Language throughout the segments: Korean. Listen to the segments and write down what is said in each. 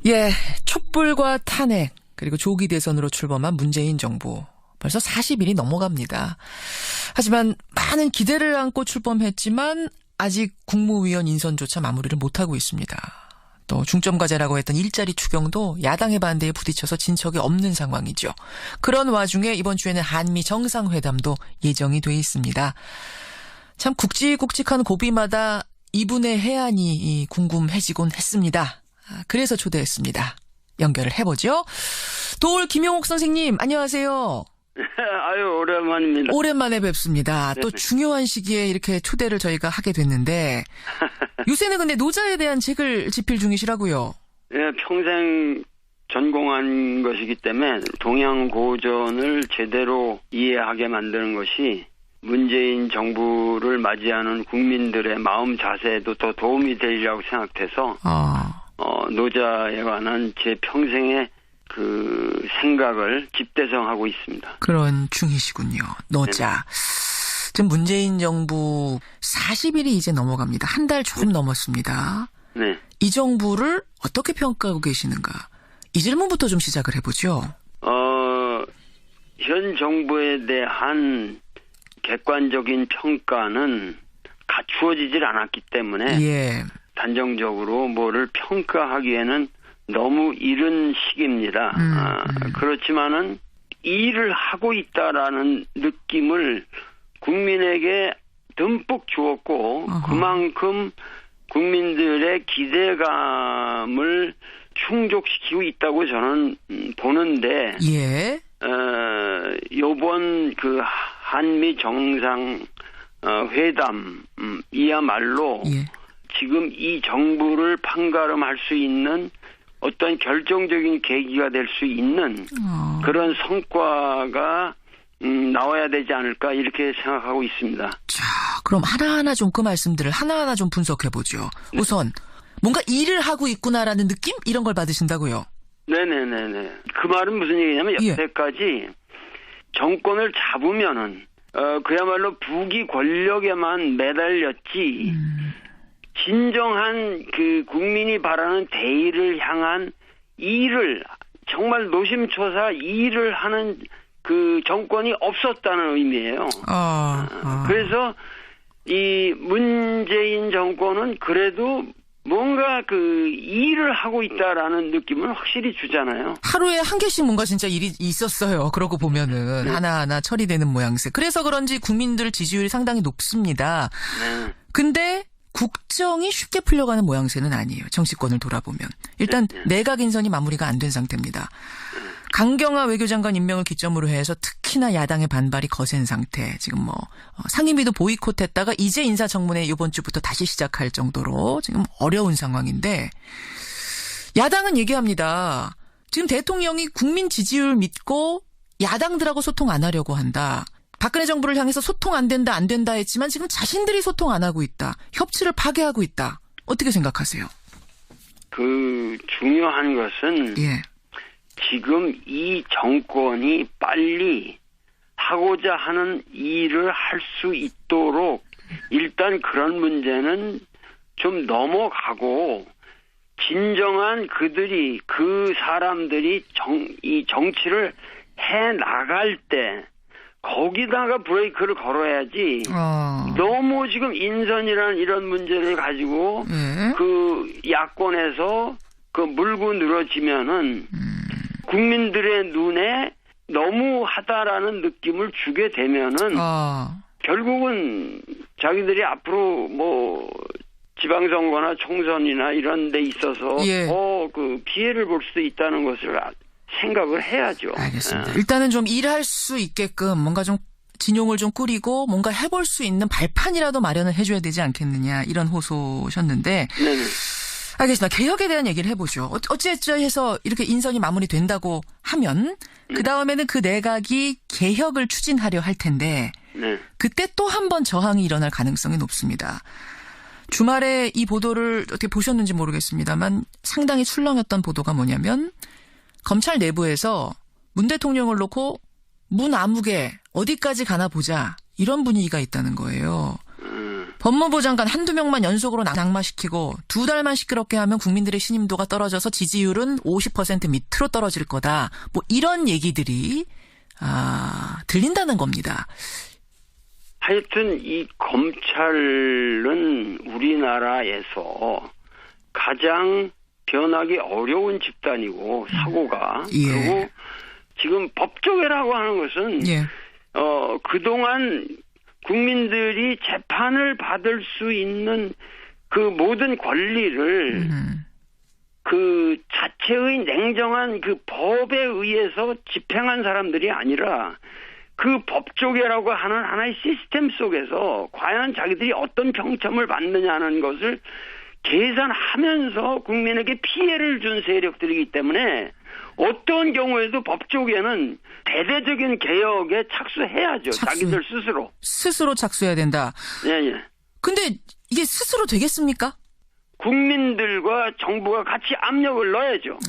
예, 촛불과 탄핵 그리고 조기 대선으로 출범한 문재인 정부. 벌써 40일이 넘어갑니다. 하지만 많은 기대를 안고 출범했지만 아직 국무위원 인선조차 마무리를 못하고 있습니다. 또 중점과제라고 했던 일자리 추경도 야당의 반대에 부딪혀서 진척이 없는 상황이죠. 그런 와중에 이번 주에는 한미 정상회담도 예정이 돼 있습니다. 참 굵직굵직한 고비마다 이분의 해안이 궁금해지곤 했습니다. 그래서 초대했습니다. 연결을 해보죠. 도올 김용옥 선생님, 안녕하세요. 아유, 오랜만입니다. 오랜만에 뵙습니다. 네네. 또 중요한 시기에 이렇게 초대를 저희가 하게 됐는데 요새는 근데 노자에 대한 책을 집필 중이시라고요. 예, 평생 전공한 것이기 때문에 동양고전을 제대로 이해하게 만드는 것이 문재인 정부를 맞이하는 국민들의 마음 자세에도 더 도움이 되리라고 생각돼서 노자에 관한 제 평생의 그 생각을 집대성하고 있습니다. 그런 중이시군요. 노자. 네. 지금 문재인 정부 40일이 이제 넘어갑니다. 한 달 조금 넘었습니다. 네. 이 정부를 어떻게 평가하고 계시는가? 이 질문부터 좀 시작을 해보죠. 현 정부에 대한 객관적인 평가는 갖추어지질 않았기 때문에 예. 단정적으로 뭐를 평가하기에는 너무 이른 시기입니다. 그렇지만은 일을 하고 있다라는 느낌을 국민에게 듬뿍 주었고 그만큼 국민들의 기대감을 충족시키고 있다고 저는 보는데 예. 요번 그 한미 정상 회담이야말로 예. 지금 이 정부를 판가름할 수 있는 어떤 결정적인 계기가 될 수 있는 그런 성과가 나와야 되지 않을까 이렇게 생각하고 있습니다. 자, 그럼 하나하나 좀 그 말씀들을 하나하나 좀 분석해보죠. 네. 우선 뭔가 일을 하고 있구나라는 느낌? 이런 걸 받으신다고요? 네네네네. 그 말은 무슨 얘기냐면 여태까지 정권을 잡으면은 그야말로 부귀 권력에만 매달렸지 진정한 그 국민이 바라는 대의를 향한 일을 정말 노심초사 일을 하는 그 정권이 없었다는 의미예요. 그래서 이 문재인 정권은 그래도 뭔가 그 일을 하고 있다라는 느낌을 확실히 주잖아요. 하루에 한 개씩 뭔가 진짜 일이 있었어요. 그러고 보면은 네. 하나하나 처리되는 모양새. 그래서 그런지 국민들 지지율이 상당히 높습니다. 네. 근데 국정이 쉽게 풀려가는 모양새는 아니에요. 정치권을 돌아보면. 일단 내각 인선이 마무리가 안 된 상태입니다. 강경화 외교장관 임명을 기점으로 해서 특히나 야당의 반발이 거센 상태. 지금 상임위도 보이콧했다가 이제 인사청문회 이번 주부터 다시 시작할 정도로 지금 어려운 상황인데 야당은 얘기합니다. 지금 대통령이 국민 지지율 믿고 야당들하고 소통 안 하려고 한다. 박근혜 정부를 향해서 소통 안 된다 했지만 지금 자신들이 소통 안 하고 있다. 협치를 파괴하고 있다. 어떻게 생각하세요? 그 중요한 것은 예. 지금 이 정권이 빨리 하고자 하는 일을 할 수 있도록 일단 그런 문제는 좀 넘어가고 진정한 그 사람들이 이 정치를 해 나갈 때 거기다가 브레이크를 걸어야지. 너무 지금 인선이라는 이런 문제를 가지고 그 야권에서 그 물고 늘어지면은 국민들의 눈에 너무하다라는 느낌을 주게 되면은 결국은 자기들이 앞으로 뭐 지방선거나 총선이나 이런 데 있어서 그 피해를 볼 수도 있다는 것을 생각을 해야죠. 알겠습니다. 일단은 좀 일할 수 있게끔 뭔가 좀 진용을 좀 꾸리고 뭔가 해볼 수 있는 발판이라도 마련을 해줘야 되지 않겠느냐 이런 호소셨는데 네네. 알겠습니다. 개혁에 대한 얘기를 해보죠. 어찌해서 이렇게 인선이 마무리된다고 하면 그 다음에는 그 내각이 개혁을 추진하려 할 텐데 그때 또 한 번 저항이 일어날 가능성이 높습니다. 주말에 이 보도를 어떻게 보셨는지 모르겠습니다만 상당히 출렁였던 보도가 뭐냐면 검찰 내부에서 문 대통령을 놓고 문 아무개 어디까지 가나 보자 이런 분위기가 있다는 거예요. 법무부 장관 한두 명만 연속으로 낙마시키고 2달만 시끄럽게 하면 국민들의 신임도가 떨어져서 지지율은 50% 밑으로 떨어질 거다. 뭐 이런 얘기들이 들린다는 겁니다. 하여튼 이 검찰은 우리나라에서 가장 변하기 어려운 집단이고 사고가 예. 그리고 지금 법조계라고 하는 것은 예. 그동안 국민들이 재판을 받을 수 있는 그 모든 권리를 그 자체의 냉정한 그 법에 의해서 집행한 사람들이 아니라 그 법조계라고 하는 하나의 시스템 속에서 과연 자기들이 어떤 평점을 받느냐는 것을 계산하면서 국민에게 피해를 준 세력들이기 때문에 어떤 경우에도 법조계는 대대적인 개혁에 착수해야죠. 자기들 스스로 착수해야 된다. 예. 근데 이게 스스로 되겠습니까? 국민들과 정부가 같이 압력을 넣어야죠.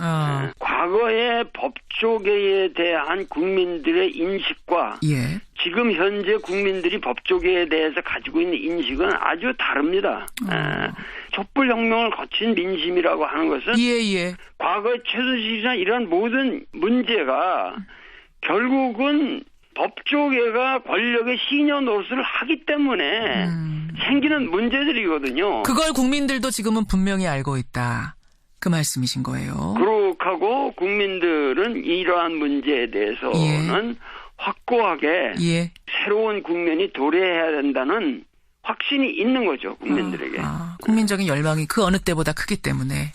과거의 법조계에 대한 국민들의 인식과 예. 지금 현재 국민들이 법조계에 대해서 가지고 있는 인식은 아주 다릅니다. 촛불혁명을 거친 민심이라고 하는 것은 예. 과거의 최순실이나 이런 모든 문제가 결국은 법조계가 권력의 시녀 노릇을 하기 때문에 생기는 문제들이거든요. 그걸 국민들도 지금은 분명히 알고 있다. 그 말씀이신 거예요. 그렇고 국민들은 이러한 문제에 대해서는 확고하게 새로운 국면이 도래해야 된다는 확신이 있는 거죠. 국민들에게. 국민적인 열망이 그 어느 때보다 크기 때문에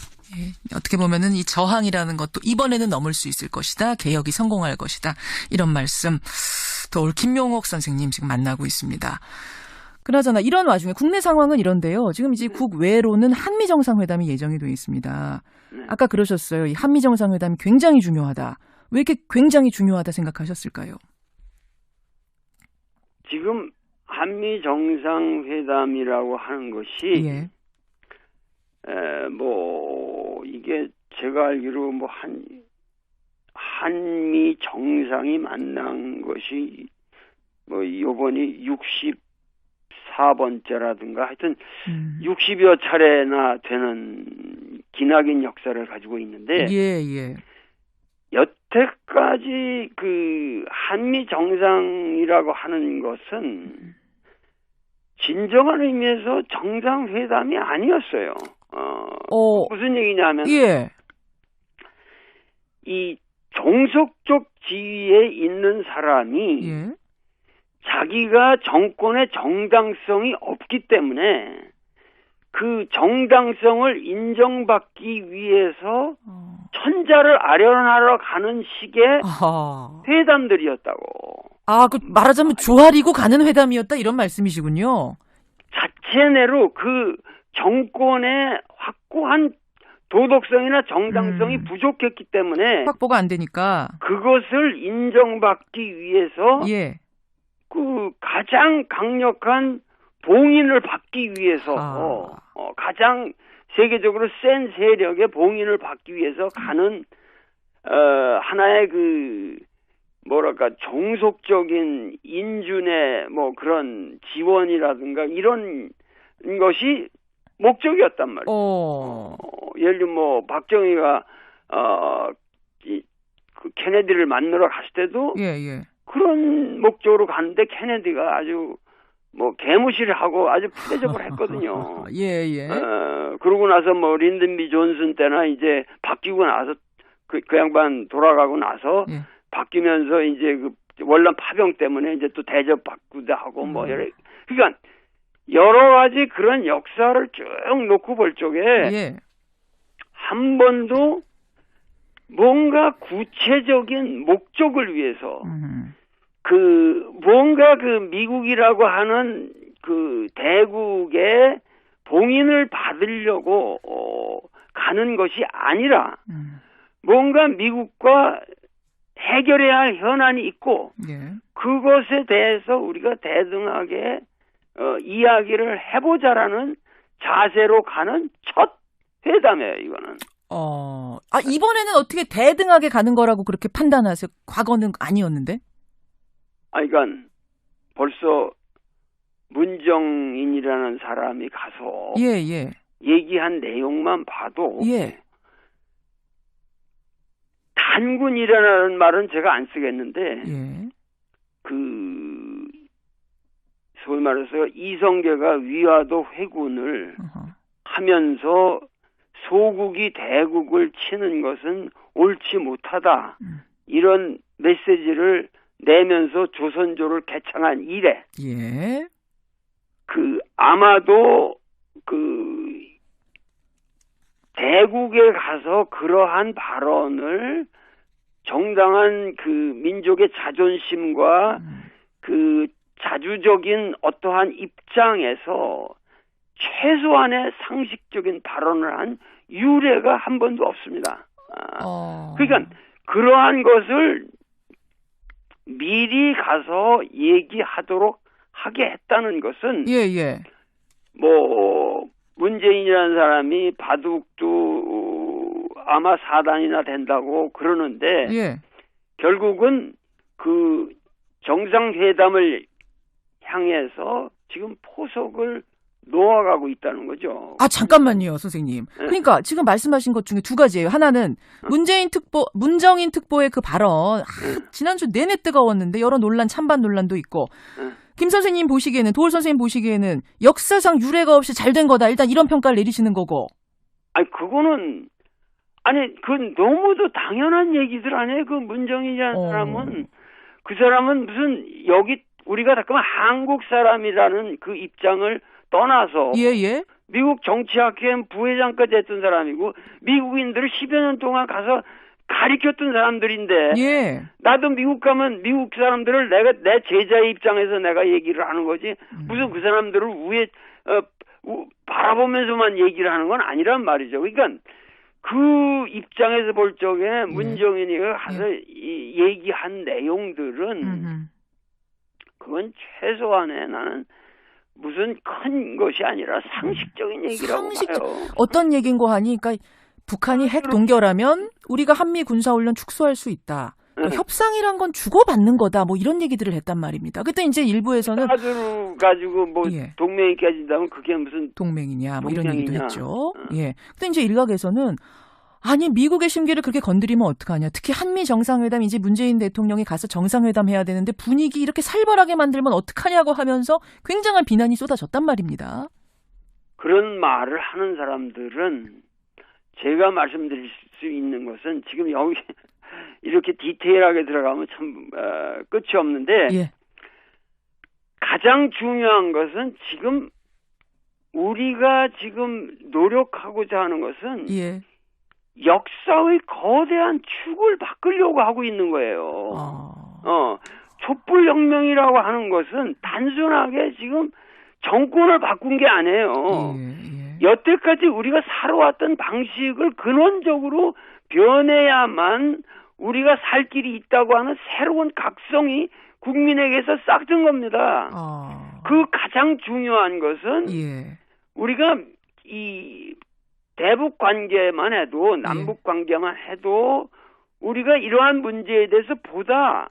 어떻게 보면은 이 저항이라는 것도 이번에는 넘을 수 있을 것이다. 개혁이 성공할 것이다. 이런 말씀 또 올 김용옥 선생님 지금 만나고 있습니다. 그나저나 이런 와중에 국내 상황은 이런데요. 지금 이제 국외로는 한미 정상회담이 예정이 돼 있습니다. 아까 그러셨어요. 이 한미 정상회담이 굉장히 중요하다. 왜 이렇게 굉장히 중요하다 생각하셨을까요? 지금 한미 정상회담이라고 하는 것이 이게 제가 알기로 한미 정상이 만난 것이 요번이 64번째라든가 하여튼 60여 차례나 되는 기나긴 역사를 가지고 있는데 여태까지 그 한미 정상이라고 하는 것은 진정한 의미에서 정상회담이 아니었어요. 무슨 얘기냐면 이 종속적 지위에 있는 사람이 자기가 정권의 정당성이 없기 때문에 그 정당성을 인정받기 위해서 천자를 아련하러 가는 식의 회담들이었다고. 그 말하자면 조아리고 가는 회담이었다 이런 말씀이시군요. 자체내로 그 정권의 확고한 도덕성이나 정당성이 부족했기 때문에 확보가 안 되니까 그것을 인정받기 위해서 그 가장 강력한 봉인을 받기 위해서 가장 세계적으로 센 세력의 봉인을 받기 위해서 가는 하나의 그 종속적인 인준의 그런 지원이라든가 이런 것이 목적이었단 말이에요. 예를 들면 박정희가 그 케네디를 만나러 갔을 때도 그런 목적으로 갔는데 케네디가 아주 개무시를 하고 아주 푸대접을 했거든요. 그러고 나서 린든 B 존슨 때나 이제 바뀌고 나서 그 양반 돌아가고 나서 바뀌면서 이제 그 월남 파병 때문에 이제 또 대접 받기도 하고 그러니까 여러 가지 그런 역사를 쭉 놓고 볼 적에 한 번도 뭔가 구체적인 목적을 위해서 뭔가 미국이라고 하는 그 대국의 봉인을 받으려고 가는 것이 아니라 뭔가 미국과 해결해야 할 현안이 있고 그것에 대해서 우리가 대등하게 이야기를 해보자라는 자세로 가는 첫 회담이에요, 이거는. 이번에는 어떻게 대등하게 가는 거라고 그렇게 판단하세요? 과거는 아니었는데? 그러니까 벌써 문정인이라는 사람이 가서 예, 예. 얘기한 내용만 봐도 예. 단군이라는 말은 제가 안 쓰겠는데 예. 그 소위 말해서 이성계가 위화도 회군을 어허. 하면서 소국이 대국을 치는 것은 옳지 못하다. 이런 메시지를 내면서 조선조를 개창한 이래 예. 그 아마도 그 대국에 가서 그러한 발언을 정당한 그 민족의 자존심과 그 자주적인 어떠한 입장에서 최소한의 상식적인 발언을 한 유례가 한 번도 없습니다. 그러니까 그러한 것을 미리 가서 얘기하도록 하게 했다는 것은 예, 예. 뭐 문재인이라는 사람이 바둑도 아마 4단이나 된다고 그러는데 예. 결국은 그 정상회담을 향해서 지금 포석을 놓아가고 있다는 거죠. 아, 잠깐만요, 선생님. 그러니까 지금 말씀하신 것 중에 두 가지예요. 하나는 문정인 특보의 그 발언, 지난주 내내 뜨거웠는데 여러 논란, 찬반 논란도 있고, 김 선생님 보시기에는, 도올 선생님 보시기에는 역사상 유례가 없이 잘 된 거다. 일단 이런 평가를 내리시는 거고. 아니, 그거는, 아니, 그건 너무도 당연한 얘기들 아니에요? 그 문정인이라는 사람은, 그 사람은 무슨, 여기, 우리가 잠깐만 한국 사람이라는 그 입장을 떠나서 예, 예. 미국 정치학회 부회장까지 했던 사람이고 미국인들을 10여 년 동안 가서 가르쳤던 사람들인데 예. 나도 미국 가면 미국 사람들을 내가 내 제자의 입장에서 내가 얘기를 하는 거지 무슨 그 사람들을 위에 바라보면서만 얘기를 하는 건 아니란 말이죠. 그러니까 그 입장에서 볼 적에 문정인이 가서 얘기한 내용들은 그건 최소한의 나는 무슨 큰 것이 아니라 상식적인 얘기라고 봐요. 어떤 얘기인고 하니, 그러니까 북한이 핵 동결하면 우리가 한미 군사훈련 축소할 수 있다. 협상이란 건 주고받는 거다. 뭐 이런 얘기들을 했단 말입니다. 그때 이제 일부에서는 따주로 가지고 뭐 동맹이 깨진다면 그게 무슨 동맹이냐, 뭐 이런 동맹이냐. 얘기도 했죠. 예. 근데 이제 일각에서는 아니 미국의 심기를 그렇게 건드리면 어떡하냐. 특히 한미 정상회담 이제 문재인 대통령이 가서 정상회담 해야 되는데 분위기 이렇게 살벌하게 만들면 어떡하냐고 하면서 굉장한 비난이 쏟아졌단 말입니다. 그런 말을 하는 사람들은 제가 말씀드릴 수 있는 것은 지금 여기 이렇게 디테일하게 들어가면 참 끝이 없는데 예. 가장 중요한 것은 지금 우리가 지금 노력하고자 하는 것은 예. 역사의 거대한 축을 바꾸려고 하고 있는 거예요. 촛불혁명이라고 하는 것은 단순하게 지금 정권을 바꾼 게 아니에요. 여태까지 우리가 살아왔던 방식을 근원적으로 변해야만 우리가 살 길이 있다고 하는 새로운 각성이 국민에게서 싹튼 겁니다. 그 가장 중요한 것은 우리가 이 대북 관계만 해도 남북 관계만 해도 우리가 이러한 문제에 대해서 보다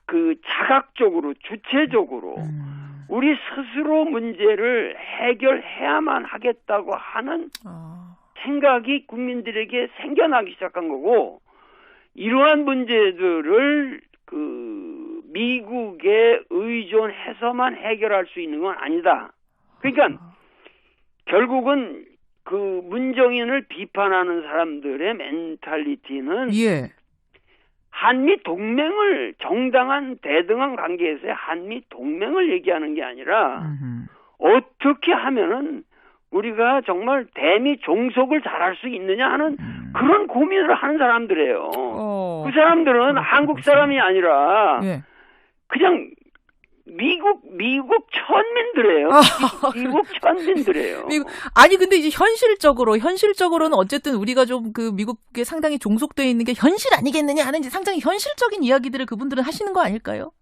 그 자각적으로 주체적으로 우리 스스로 문제를 해결해야만 하겠다고 하는 생각이 국민들에게 생겨나기 시작한 거고 이러한 문제들을 그 미국에 의존해서만 해결할 수 있는 건 아니다. 그러니까 결국은 그 문정인을 비판하는 사람들의 멘탈리티는 한미 동맹을 정당한 대등한 관계에서의 한미 동맹을 얘기하는 게 아니라 어떻게 하면은 우리가 정말 대미 종속을 잘할 수 있느냐 하는 그런 고민을 하는 사람들이에요. 그 사람들은 한국 사람이 아니라 그냥 미국 천민들이에요. 미국 천민들이에요. 아니 근데 이제 현실적으로는 어쨌든 우리가 좀 그 미국에 상당히 종속돼 있는 게 현실 아니겠느냐 하는 이제 상당히 현실적인 이야기들을 그분들은 하시는 거 아닐까요?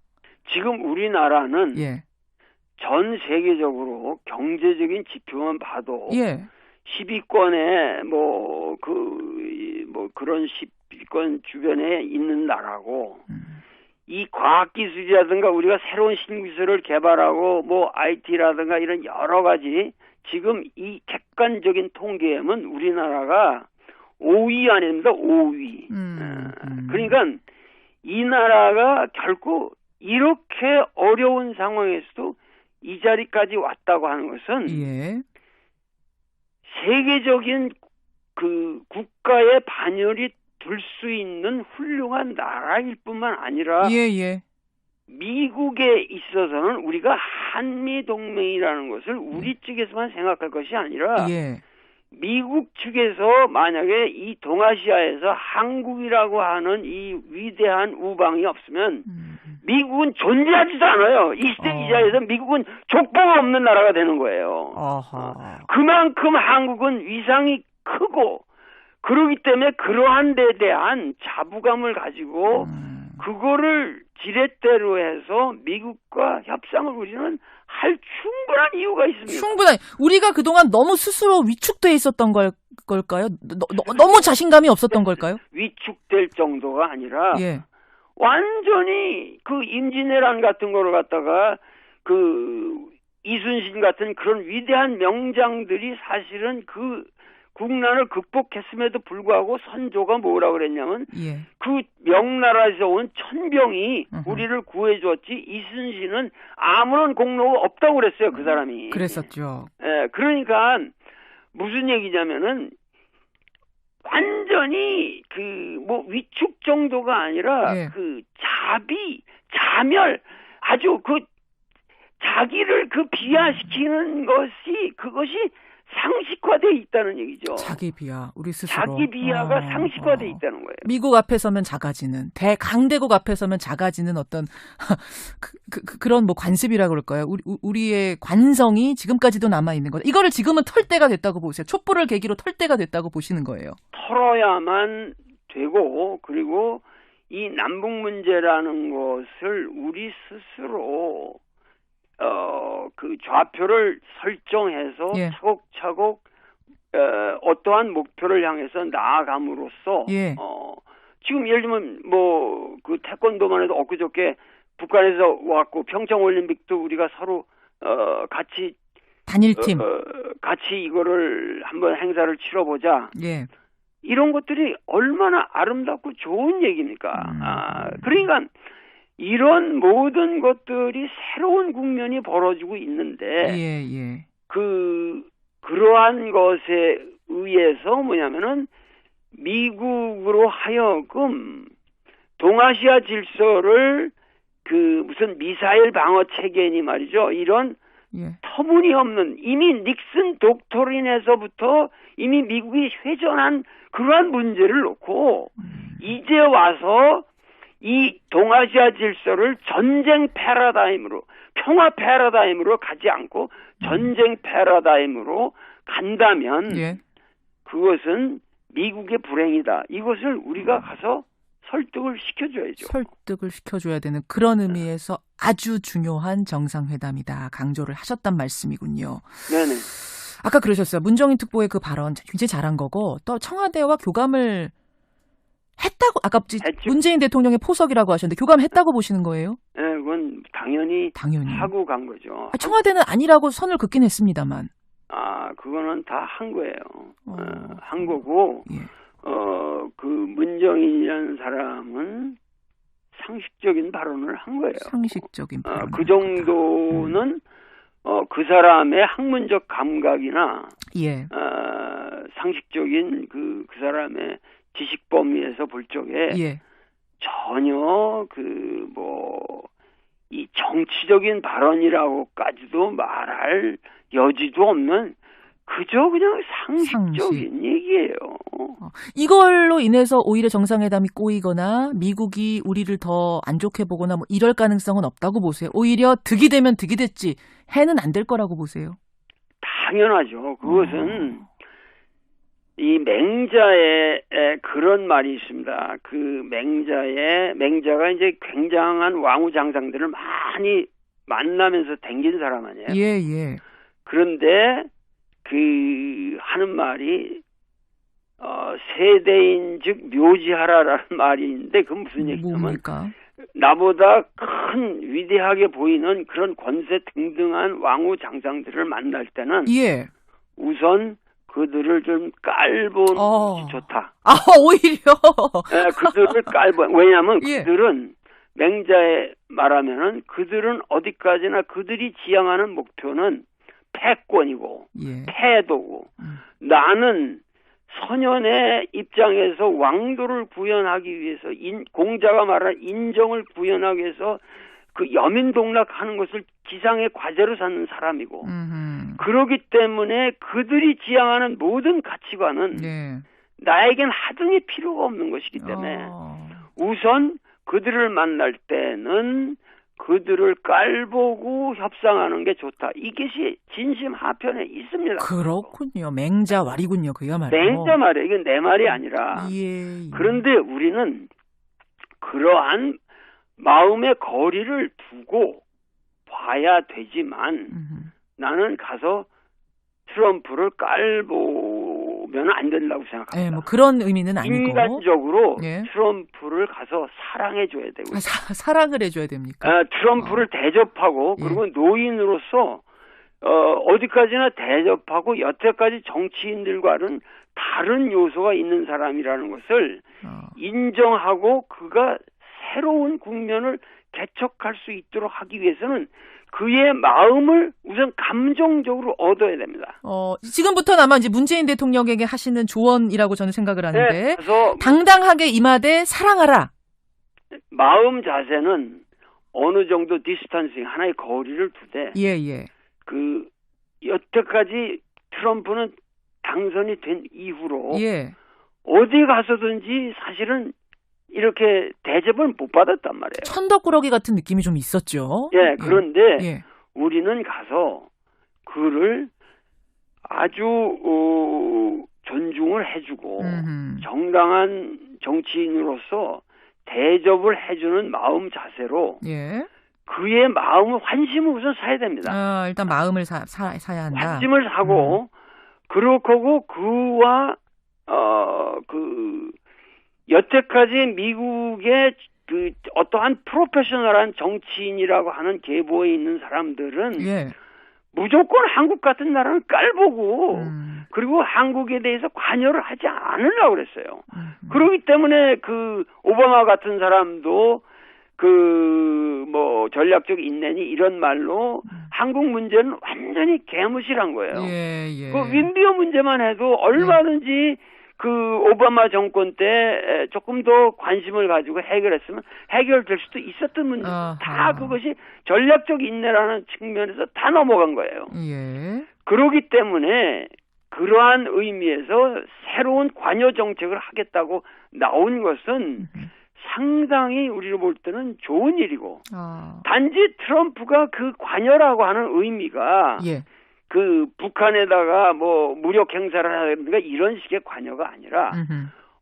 지금 우리나라는 전 세계적으로 경제적인 지표만 봐도 10위권에 그런 10위권 주변에 있는 나라고 이 과학기술이라든가 우리가 새로운 신기술을 개발하고 뭐 IT라든가 이런 여러 가지 지금 이 객관적인 통계에는 우리나라가 5위 안입니다. 5위. 그러니까 이 나라가 결코 이렇게 어려운 상황에서도 이 자리까지 왔다고 하는 것은 예. 세계적인 그 국가의 반열이 들 수 있는 훌륭한 나라일 뿐만 아니라 예. 미국에 있어서는 우리가 한미 동맹이라는 것을 우리 측에서만 생각할 것이 아니라 예. 미국 측에서 만약에 이 동아시아에서 한국이라고 하는 이 위대한 우방이 없으면 미국은 존재하지도 않아요. 이시대이자에서 미국은 족보가 없는 나라가 되는 거예요. 그만큼 한국은 위상이 크고 그렇기 때문에 그러한 데 대한 자부감을 가지고 그거를 지렛대로 해서 미국과 협상을 우리는 할 충분한 이유가 있습니다. 충분한. 우리가 그동안 너무 스스로 위축돼 있었던 걸까요? 너무 자신감이 없었던 걸까요? 위축될 정도가 아니라 예. 완전히 그 임진왜란 같은 거를 갖다가 그 이순신 같은 그런 위대한 명장들이 사실은 그 국난을 극복했음에도 불구하고 선조가 뭐라 그랬냐면 예. 그 명나라에서 온 천병이 우리를 구해줬지 이순신은 아무런 공로가 없다고 그랬어요. 그 사람이. 그랬었죠. 예, 그러니까 무슨 얘기냐면은 완전히 그 뭐 위축 정도가 아니라 예. 그 자멸 아주 그 자기를 그 비하시키는 것이 그것이 상식화돼 있다는 얘기죠. 자기 비하, 우리 스스로. 자기 비하가 상식화돼 있다는 거예요. 미국 앞에 서면 작아지는, 대강대국 앞에 서면 작아지는 어떤 그런 뭐 관습이라 그럴까요? 우리의 관성이 지금까지도 남아 있는 것. 이거를 지금은 털 때가 됐다고 보세요. 촛불을 계기로 털 때가 됐다고 보시는 거예요. 털어야만 되고 그리고 이 남북 문제라는 것을 우리 스스로 그 좌표를 설정해서 예. 차곡차곡 어떠한 목표를 향해서 나아감으로써 예. 지금 예를 들면 뭐 그 태권도만 해도 엊그저께 북한에서 왔고 평창 올림픽도 우리가 서로 같이 단일팀. 같이 이거를 한번 행사를 치러보자. 예. 이런 것들이 얼마나 아름답고 좋은 얘기입니까? 그러니까 이런 모든 것들이 새로운 국면이 벌어지고 있는데 예. 그러한 것에 의해서 뭐냐면은 미국으로 하여금 동아시아 질서를 그 무슨 미사일 방어 체계니 말이죠. 이런 예. 터무니없는 이미 닉슨 독토린에서부터 이미 미국이 회전한 그러한 문제를 놓고 이제 와서 이 동아시아 질서를 전쟁 패러다임으로 평화 패러다임으로 가지 않고 전쟁 패러다임으로 간다면 예. 그것은 미국의 불행이다. 이것을 우리가 가서 설득을 시켜줘야죠. 설득을 시켜줘야 되는 그런 의미에서 아주 중요한 정상회담이다. 강조를 하셨단 말씀이군요. 네네. 아까 그러셨어요. 문정인 특보의 그 발언 굉장히 잘한 거고 또 청와대와 교감을 했다고 아까 문재인 대통령의 포석이라고 하셨는데 교감했다고 보시는 거예요? 네, 그건 당연히 하고 간 거죠. 청와대는 아니라고 선을 긋긴 했습니다만. 그거는 다 한 거예요. 한 거고 예. 그 문정인이라는 사람은 상식적인 발언을 한 거예요. 상식적인 발언. 그 정도는 그 사람의 학문적 감각이나 예. 상식적인 그 사람의 지식 범위에서 볼 적에 예. 전혀 이 정치적인 발언이라고까지도 말할 여지도 없는 그저 그냥 상식적인 얘기예요. 이걸로 인해서 오히려 정상회담이 꼬이거나 미국이 우리를 더 안 좋게 보거나 뭐 이럴 가능성은 없다고 보세요. 오히려 득이 되면 득이 됐지 해는 안 될 거라고 보세요. 당연하죠. 그것은 이 맹자에 그런 말이 있습니다. 그 맹자가 이제 굉장한 왕후장상들을 많이 만나면서 댕긴 사람 아니에요. 예. 그런데 그 하는 말이 세대인 즉 묘지하라라는 말이 있는데 그건 무슨 얘기냐면 뭡니까? 나보다 큰 위대하게 보이는 그런 권세 등등한 왕후 장상들을 만날 때는 예. 우선 그들을 좀 깔보는 것이 좋다. 오히려. 예, 그들을 왜냐하면 예. 그들은 맹자에 말하면은 그들은 어디까지나 그들이 지향하는 목표는 패권이고 예. 패도고 나는 선현의 입장에서 왕도를 구현하기 위해서 공자가 말한 인정을 구현하기 위해서 그 여민동락하는 것을 지상의 과제로 삼는 사람이고 그러기 때문에 그들이 지향하는 모든 가치관은 네. 나에겐 하등이 필요가 없는 것이기 때문에 우선 그들을 만날 때는 그들을 깔보고 협상하는 게 좋다. 이것이 진심 하편에 있습니다. 그렇군요. 맹자왈이군요. 그야말로. 맹자 말이에요. 이건 내 말이 아니라. 예. 그런데 우리는 그러한 마음의 거리를 두고 봐야 되지만 나는 가서 트럼프를 깔보면 안 된다고 생각합니다. 네, 뭐 그런 의미는 아니고. 인간적으로 예. 트럼프를 가서 사랑해줘야 되고. 사랑을 해줘야 됩니까? 트럼프를 대접하고 그리고 노인으로서 어디까지나 대접하고 여태까지 정치인들과는 다른 요소가 있는 사람이라는 것을 인정하고 그가 새로운 국면을 개척할 수 있도록 하기 위해서는 그의 마음을 우선 감정적으로 얻어야 됩니다. 지금부터는 아마 이제 문재인 대통령에게 하시는 조언이라고 저는 생각을 하는데. 네, 그래서 당당하게 임하되 사랑하라. 마음 자세는 어느 정도 디스턴싱, 하나의 거리를 두되. 예. 여태까지 트럼프는 당선이 된 이후로. 예. 어디 가서든지 사실은 이렇게 대접을 못 받았단 말이에요. 천덕꾸러기 같은 느낌이 좀 있었죠. 예, 그런데 예. 우리는 가서 그를 아주 존중을 해주고 정당한 정치인으로서 대접을 해주는 마음 자세로 예. 그의 마음을 환심을 우선 사야 됩니다. 일단 마음을 사야 한다. 환심을 사고 그렇고 그와 여태까지 미국의 그 어떠한 프로페셔널한 정치인이라고 하는 계보에 있는 사람들은 예. 무조건 한국 같은 나라를 깔보고 그리고 한국에 대해서 관여를 하지 않으려고 그랬어요. 그렇기 때문에 그 오바마 같은 사람도 전략적 인내니 이런 말로 한국 문제는 완전히 개무시한 거예요. 예. 그 윈비어 문제만 해도 얼마든지 그 오바마 정권 때 조금 더 관심을 가지고 해결했으면 해결될 수도 있었던 문제. 다 그것이 전략적 인내라는 측면에서 다 넘어간 거예요. 예. 그렇기 때문에 그러한 의미에서 새로운 관여 정책을 하겠다고 나온 것은 상당히 우리로 볼 때는 좋은 일이고 단지 트럼프가 그 관여라고 하는 의미가 예. 그 북한에다가 뭐 무력 행사를 하든가 이런 식의 관여가 아니라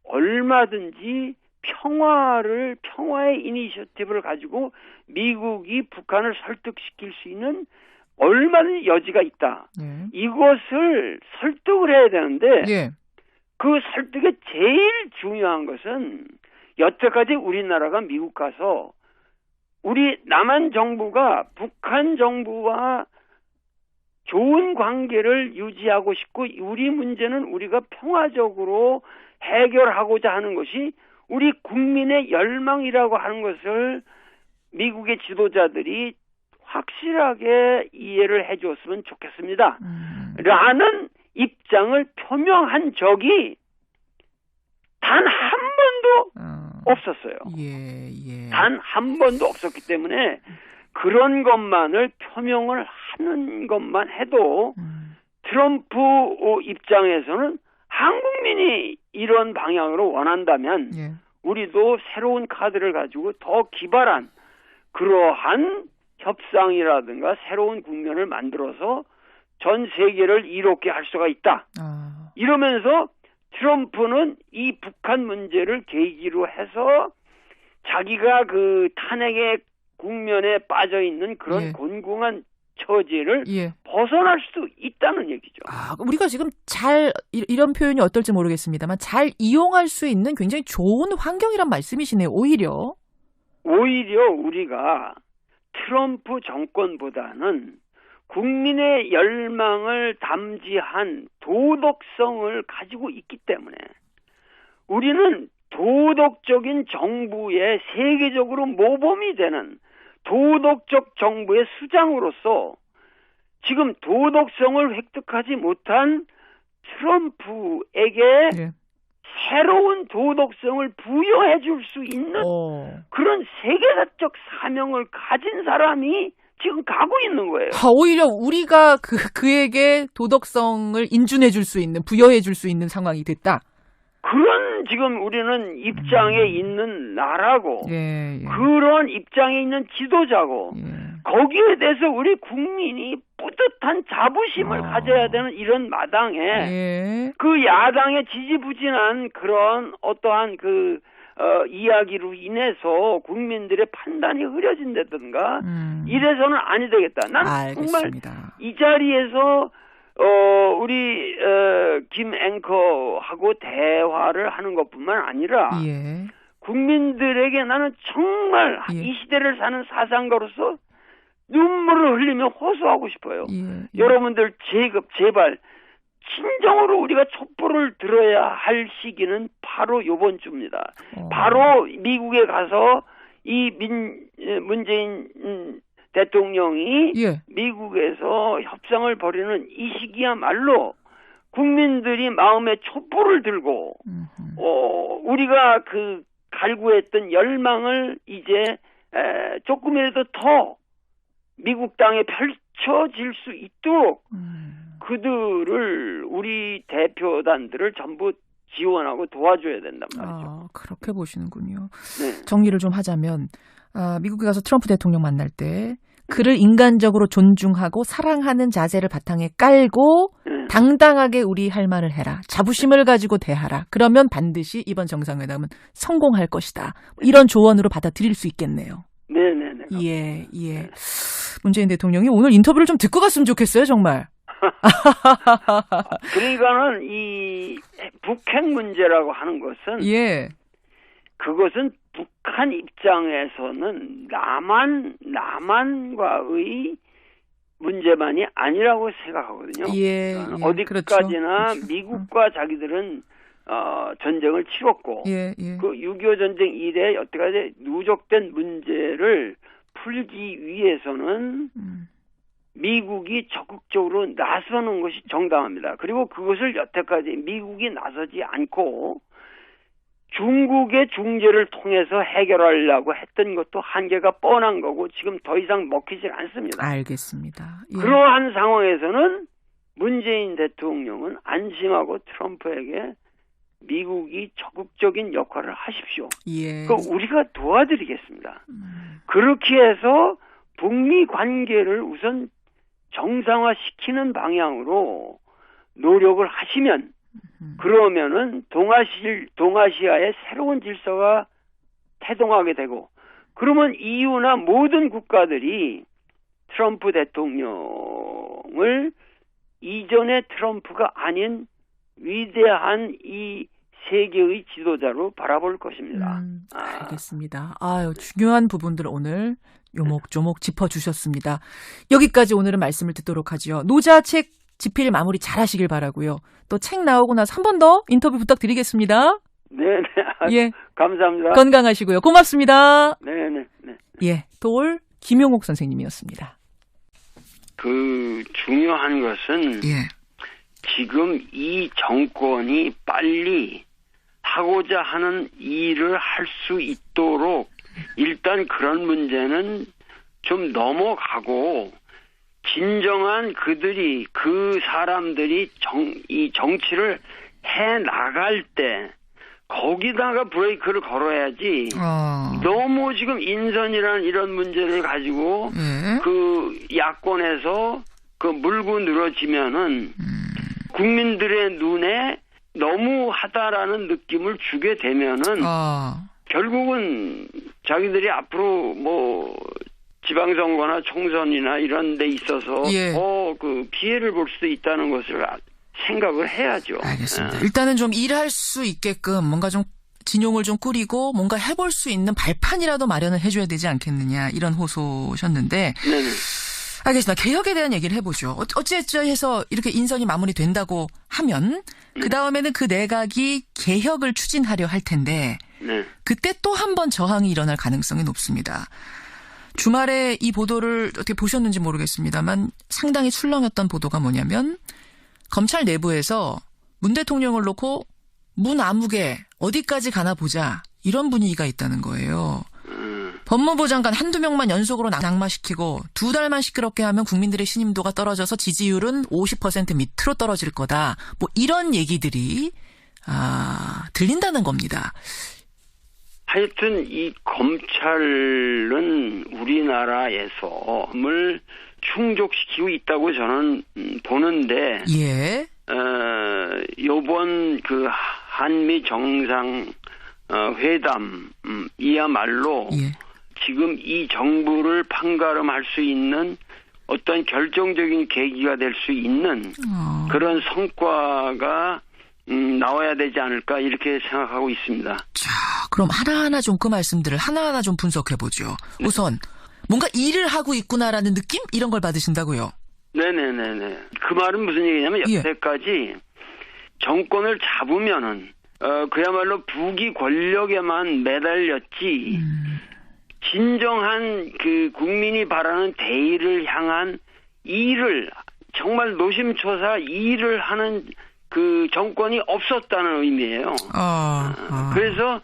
얼마든지 평화의 이니셔티브를 가지고 미국이 북한을 설득시킬 수 있는 얼마든지 여지가 있다. 예. 이것을 설득을 해야 되는데 예. 그 설득의 제일 중요한 것은 여태까지 우리나라가 미국 가서 우리 남한 정부가 북한 정부와 좋은 관계를 유지하고 싶고 우리 문제는 우리가 평화적으로 해결하고자 하는 것이 우리 국민의 열망이라고 하는 것을 미국의 지도자들이 확실하게 이해를 해줬으면 좋겠습니다. 라는 입장을 표명한 적이 단 한 번도 없었어요. 예. 단 한 번도 없었기 때문에 그런 것만을 표명을 하는 것만 해도 트럼프 입장에서는 한국민이 이런 방향으로 원한다면 우리도 새로운 카드를 가지고 더 기발한 그러한 협상이라든가 새로운 국면을 만들어서 전 세계를 이롭게 할 수가 있다. 이러면서 트럼프는 이 북한 문제를 계기로 해서 자기가 그 탄핵의 국면에 빠져 있는 그런 곤궁한 처지를 벗어날 수도 있다는 얘기죠. 우리가 지금 이런 표현이 어떨지 모르겠습니다만 잘 이용할 수 있는 굉장히 좋은 환경이란 말씀이시네요. 오히려 오히려 우리가 트럼프 정권보다는 국민의 열망을 담지한 도덕성을 가지고 있기 때문에 우리는 도덕적인 정부의 세계적으로 모범이 되는 도덕적 정부의 수장으로서 지금 도덕성을 획득하지 못한 트럼프에게 네. 새로운 도덕성을 부여해 줄 수 있는 그런 세계사적 사명을 가진 사람이 지금 가고 있는 거예요. 오히려 우리가 그에게 도덕성을 인준해 줄 수 있는, 부여해 줄 수 있는 상황이 됐다. 그런 지금 우리는 입장에 있는 나라고 예. 그런 입장에 있는 지도자고 예. 거기에 대해서 우리 국민이 뿌듯한 자부심을 가져야 되는 이런 마당에 예. 그 야당의 지지부진한 그런 어떠한 이야기로 인해서 국민들의 판단이 흐려진다든가 이래서는 아니 되겠다. 난 알겠습니다. 정말 이 자리에서 우리 김 앵커하고 대화를 하는 것뿐만 아니라 예. 국민들에게 나는 정말 예. 이 시대를 사는 사상가로서 눈물을 흘리며 호소하고 싶어요. 예. 여러분들 제발 진정으로 우리가 촛불을 들어야 할 시기는 바로 이번 주입니다. 바로 미국에 가서 이 문재인 대통령이 예. 미국에서 협상을 벌이는 이 시기야말로 국민들이 마음에 촛불을 들고 우리가 갈구했던 열망을 이제 조금이라도 더 미국 땅에 펼쳐질 수 있도록 그들을 우리 대표단들을 전부 지원하고 도와줘야 된단 말이죠. 그렇게 보시는군요. 네. 정리를 좀 하자면 미국에 가서 트럼프 대통령 만날 때 그를 인간적으로 존중하고 사랑하는 자세를 바탕에 깔고 당당하게 우리 할 말을 해라. 자부심을 가지고 대하라. 그러면 반드시 이번 정상회담은 성공할 것이다. 이런 조언으로 받아들일 수 있겠네요. 네네네. 예. 문재인 대통령이 오늘 인터뷰를 좀 듣고 갔으면 좋겠어요, 정말. 그러니까는 이 북핵 문제라고 하는 것은 예. 그것은 북한 입장에서는 남한과의 문제만이 아니라고 생각하거든요. 예. 어디까지나 그렇죠. 미국과 자기들은 전쟁을 치렀고 예. 그 6.25 전쟁 이래 여태까지 누적된 문제를 풀기 위해서는 미국이 적극적으로 나서는 것이 정당합니다. 그리고 그것을 여태까지 미국이 나서지 않고 중국의 중재를 통해서 해결하려고 했던 것도 한계가 뻔한 거고 지금 더 이상 먹히질 않습니다. 알겠습니다. 예. 그러한 상황에서는 문재인 대통령은 안심하고 트럼프에게 미국이 적극적인 역할을 하십시오. 예. 우리가 도와드리겠습니다. 그렇게 해서 북미 관계를 우선 정상화시키는 방향으로 노력을 하시면 그러면은 동아시아의 새로운 질서가 태동하게 되고 그러면 EU나 모든 국가들이 트럼프 대통령을 이전의 트럼프가 아닌 위대한 이 세계의 지도자로 바라볼 것입니다. 알겠습니다. 중요한 부분들 오늘 요목조목 짚어주셨습니다. 여기까지 오늘은 말씀을 듣도록 하죠. 노자 책 집필 마무리 잘 하시길 바라고요. 또 책 나오고 나서 한 번 더 인터뷰 부탁드리겠습니다. 네네. 예. 감사합니다. 건강하시고요. 고맙습니다. 네네. 예. 돌 김용옥 선생님이었습니다. 중요한 것은 지금 이 정권이 빨리 하고자 하는 일을 할 수 있도록 일단 그런 문제는 좀 넘어가고 진정한 그 사람들이 이 정치를 해 나갈 때 거기다가 브레이크를 걸어야지. 너무 지금 인선이라는 이런 문제를 가지고 그 야권에서 물고 늘어지면은 국민들의 눈에 너무하다라는 느낌을 주게 되면은 결국은 자기들이 앞으로 지방선거나 총선이나 이런 데 있어서 피해를 볼 수도 있다는 것을 생각을 해야죠. 알겠습니다. 일단은 좀 일할 수 있게끔 뭔가 좀 진용을 좀 꾸리고 뭔가 해볼 수 있는 발판이라도 마련을 해줘야 되지 않겠느냐 이런 호소셨는데 네네. 알겠습니다. 개혁에 대한 얘기를 해보죠. 어찌해서 이렇게 인선이 마무리된다고 하면 그 다음에는 그 내각이 개혁을 추진하려 할 텐데 네. 그때 또 한 번 저항이 일어날 가능성이 높습니다. 주말에 이 보도를 어떻게 보셨는지 모르겠습니다만 상당히 출렁였던 보도가 뭐냐면 검찰 내부에서 문 대통령을 놓고 문 아무개 어디까지 가나 보자 이런 분위기가 있다는 거예요. 법무부 장관 한두 명만 연속으로 낙마시키고 2달만 시끄럽게 하면 국민들의 신임도가 떨어져서 지지율은 50% 밑으로 떨어질 거다. 뭐 이런 얘기들이 들린다는 겁니다. 하여튼 이 검찰은 우리나라에서 을 충족시키고 있다고 저는 보는데 예. 요번 그 한미 정상 회담 이야말로 예. 지금 이 정부를 판가름할 수 있는 어떤 결정적인 계기가 될 수 있는 그런 성과가 나와야 되지 않을까 이렇게 생각하고 있습니다. 자, 그럼 하나하나 좀 그 말씀들을 하나하나 좀 분석해보죠. 우선 뭔가 일을 하고 있구나라는 느낌? 이런 걸 받으신다고요? 네네네네. 그 말은 무슨 얘기냐면 예. 여태까지 정권을 잡으면은 그야말로 부귀 권력에만 매달렸지 진정한 그 국민이 바라는 대의를 향한 일을 정말 노심초사 일을 하는 그 정권이 없었다는 의미예요. 그래서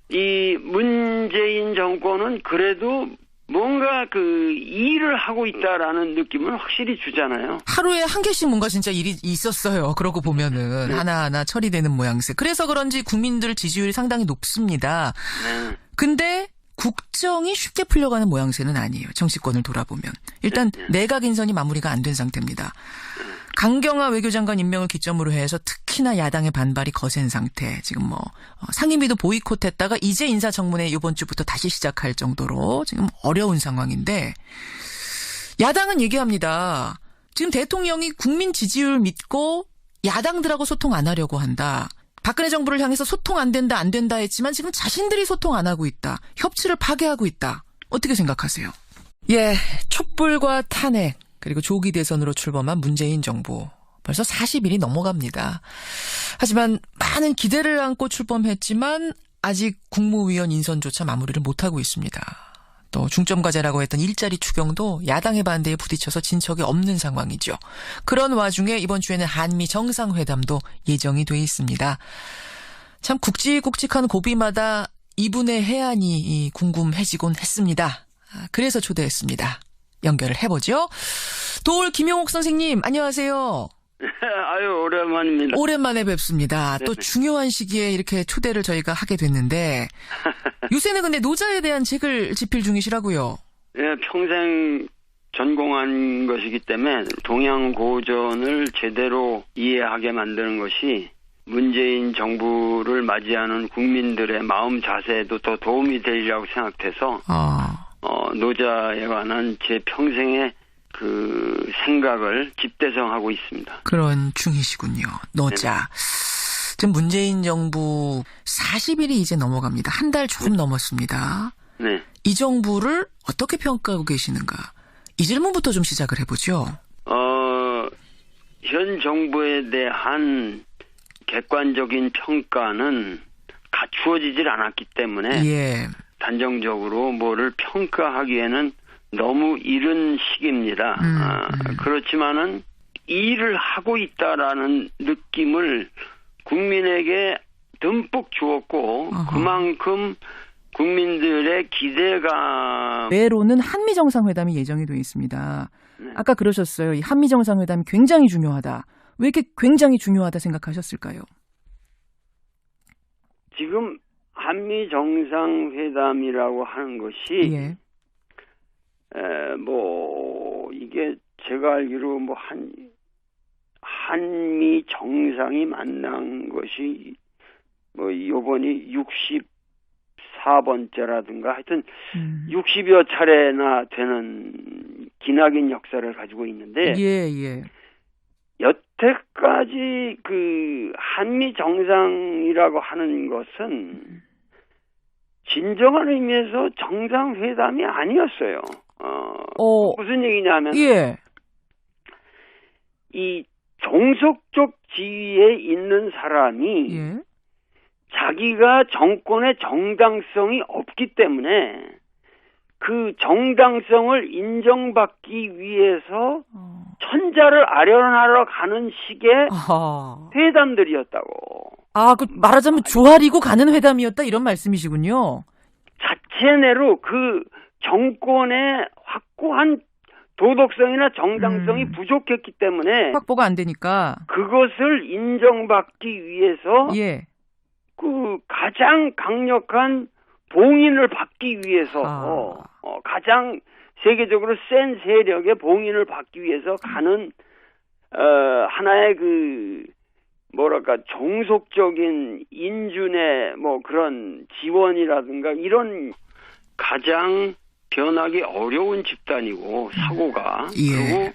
이 문재인 정권은 그래도 뭔가 그 일을 하고 있다라는 느낌을 확실히 주잖아요. 하루에 한 개씩 뭔가 진짜 일이 있었어요. 그러고 보면은 네. 하나하나 처리되는 모양새. 그래서 그런지 국민들 지지율이 상당히 높습니다. 네. 근데 국정이 쉽게 풀려가는 모양새는 아니에요. 정치권을 돌아보면. 일단 내각 인선이 마무리가 안 된 상태입니다. 강경화 외교장관 임명을 기점으로 해서 특히나 야당의 반발이 거센 상태. 지금 뭐 상임위도 보이콧했다가 이제 인사청문회 이번 주부터 다시 시작할 정도로 지금 어려운 상황인데 야당은 얘기합니다. 지금 대통령이 국민 지지율 믿고 야당들하고 소통 안 하려고 한다. 박근혜 정부를 향해서 소통 안 된다 했지만 지금 자신들이 소통 안 하고 있다. 협치를 파괴하고 있다. 어떻게 생각하세요? 예, 촛불과 탄핵 그리고 조기 대선으로 출범한 문재인 정부. 벌써 40일이 넘어갑니다. 하지만 많은 기대를 안고 출범했지만 아직 국무위원 인선조차 마무리를 못하고 있습니다. 또 중점과제라고 했던 일자리 추경도 야당의 반대에 부딪혀서 진척이 없는 상황이죠. 그런 와중에 이번 주에는 한미 정상회담도 예정이 돼 있습니다. 참 굵직굵직한 고비마다 이분의 해안이 궁금해지곤 했습니다. 그래서 초대했습니다. 연결을 해보죠. 도올 김용옥 선생님 안녕하세요. 아유 오랜만입니다. 오랜만에 뵙습니다. 또 중요한 시기에 이렇게 초대를 저희가 하게 됐는데 요새는 근데 노자에 대한 책을 집필 중이시라고요. 예, 평생 전공한 것이기 때문에 동양고전을 제대로 이해하게 만드는 것이 문재인 정부를 맞이하는 국민들의 마음 자세에도 더 도움이 되리라고 생각돼서 노자에 관한 제 평생의 그 생각을 집대성하고 있습니다. 그런 중이시군요. 노자. 지금 문재인 정부 40일이 이제 넘어갑니다. 한 달 조금 넘었습니다. 네. 이 정부를 어떻게 평가하고 계시는가? 이 질문부터 좀 시작을 해보죠. 현 정부에 대한 객관적인 평가는 갖추어지질 않았기 때문에 예. 단정적으로 뭐를 평가하기에는 너무 이른 시기입니다. 그렇지만은 일을 하고 있다라는 느낌을 국민에게 듬뿍 주었고 그만큼 국민들의 기대감 외로는 한미 정상회담이 예정이 돼 있습니다. 아까 그러셨어요. 이 한미 정상회담이 굉장히 중요하다. 왜 이렇게 굉장히 중요하다 생각하셨을까요? 지금 한미 정상회담이라고 하는 것이 예. 이게 제가 알기로 한미 정상이 만난 것이 요번이 64번째라든가 하여튼 60여 차례나 되는 기나긴 역사를 가지고 있는데 예. 여태까지 그 한미 정상이라고 하는 것은 진정한 의미에서 정상회담이 아니었어요. 무슨 얘기냐면 예. 이 종속적 지위에 있는 사람이 예. 자기가 정권의 정당성이 없기 때문에 그 정당성을 인정받기 위해서 천자를 아련하러 가는 식의 아하. 회담들이었다고. 그 말하자면 조아리고 가는 회담이었다 이런 말씀이시군요. 자체내로 그 정권의 확고한 도덕성이나 정당성이 부족했기 때문에 확보가 안 되니까. 그것을 인정받기 위해서 예. 그 가장 강력한 봉인을 받기 위해서 가장 세계적으로 센 세력의 봉인을 받기 위해서 가는 하나의 그 뭐랄까 종속적인 인준의 뭐 그런 지원이라든가 이런 가장 변하기 어려운 집단이고 사고가 예. 그리고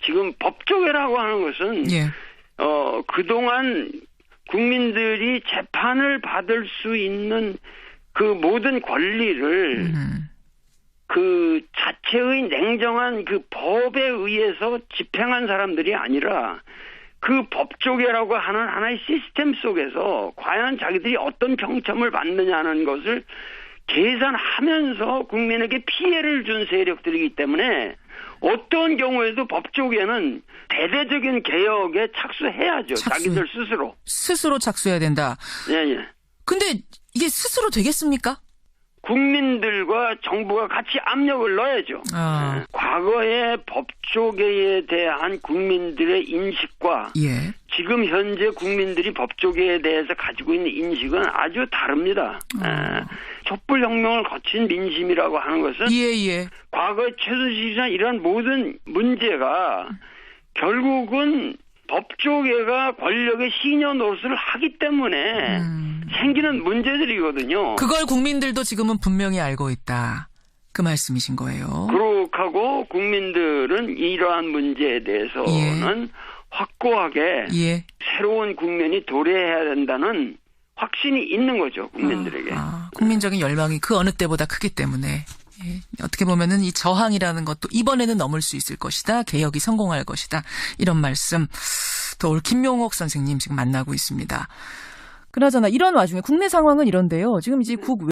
지금 법조계라고 하는 것은 예. 그동안 국민들이 재판을 받을 수 있는 그 모든 권리를 그 자체의 냉정한 그 법에 의해서 집행한 사람들이 아니라 그 법조계라고 하는 하나의 시스템 속에서 과연 자기들이 어떤 평점을 받느냐는 것을 계산하면서 국민에게 피해를 준 세력들이기 때문에 어떤 경우에도 법조계는 대대적인 개혁에 착수해야죠. 자기들 스스로. 스스로 착수해야 된다. 예. 근데 이게 스스로 되겠습니까? 국민들과 정부가 같이 압력을 넣어야죠. 과거의 법조계에 대한 국민들의 인식과 예. 지금 현재 국민들이 법조계에 대해서 가지고 있는 인식은 아주 다릅니다. 촛불혁명을 거친 민심이라고 하는 것은 예. 과거의 최순실이나 이런 모든 문제가 결국은 법조계가 권력의 시녀 노릇을 하기 때문에 생기는 문제들이거든요. 그걸 국민들도 지금은 분명히 알고 있다. 그 말씀이신 거예요. 그렇고 국민들은 이러한 문제에 대해서는 확고하게 새로운 국면이 도래해야 된다는 확신이 있는 거죠. 국민들에게. 국민적인 열망이 그 어느 때보다 크기 때문에. 예, 어떻게 보면은 이 저항이라는 것도 이번에는 넘을 수 있을 것이다. 개혁이 성공할 것이다. 이런 말씀 또 올 김용옥 선생님 지금 만나고 있습니다. 그나저나 이런 와중에 국내 상황은 이런데요. 지금 이제